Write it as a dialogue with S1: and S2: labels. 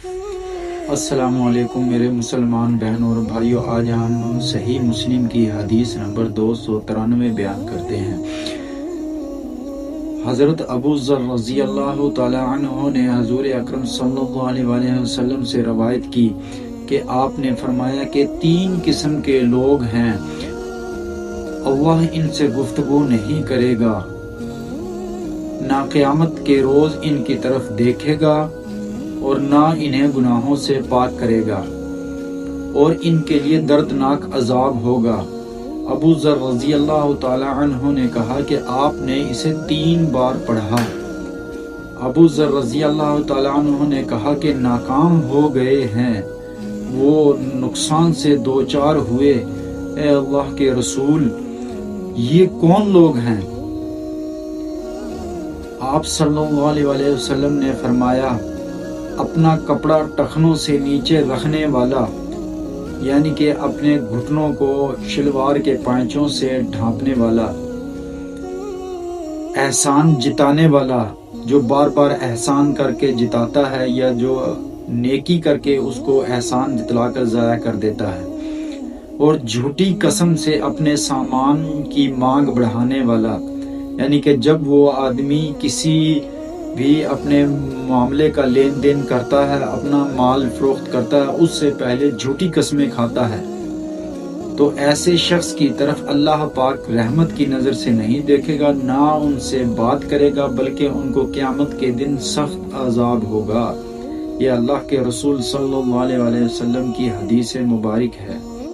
S1: السلام علیکم میرے مسلمان بہن اور بھائیوں، آج ہم صحیح مسلم کی حدیث نمبر 293 بیان کرتے ہیں۔ حضرت ابو ذر رضی اللہ تعالی عنہ نے حضور اکرم صلی اللہ علیہ وسلم سے روایت کی کہ آپ نے فرمایا کہ 3 قسم کے لوگ ہیں، اللہ ان سے گفتگو نہیں کرے گا، نہ قیامت کے روز ان کی طرف دیکھے گا اور نہ انہیں گناہوں سے پاک کرے گا، اور ان کے لیے دردناک عذاب ہوگا۔ ابو ذر رضی اللہ تعالی عنہ نے کہا کہ آپ نے اسے 3 بار پڑھا۔ ابو ذر رضی اللہ تعالی عنہ نے کہا کہ ناکام ہو گئے ہیں، وہ نقصان سے دوچار ہوئے، اے اللہ کے رسول یہ کون لوگ ہیں؟ آپ صلی اللہ علیہ وسلم نے فرمایا، اپنا کپڑا ٹخنوں سے نیچے رکھنے والا، یعنی کہ اپنے گھٹنوں کو شلوار کے پائچوں سے ڈھانپنے والا، احسان جتانے والا، جو بار بار احسان کر کے جتاتا ہے یا جو نیکی کر کے اس کو احسان جتلا کر ضائع کر دیتا ہے، اور جھوٹی قسم سے اپنے سامان کی مانگ بڑھانے والا، یعنی کہ جب وہ آدمی کسی بھی اپنے معاملے کا لین دین کرتا ہے، اپنا مال فروخت کرتا ہے، اس سے پہلے جھوٹی قسمیں کھاتا ہے، تو ایسے شخص کی طرف اللہ پاک رحمت کی نظر سے نہیں دیکھے گا، نہ ان سے بات کرے گا، بلکہ ان کو قیامت کے دن سخت عذاب ہوگا۔ یہ اللہ کے رسول صلی اللہ علیہ وسلم کی حدیث مبارک ہے۔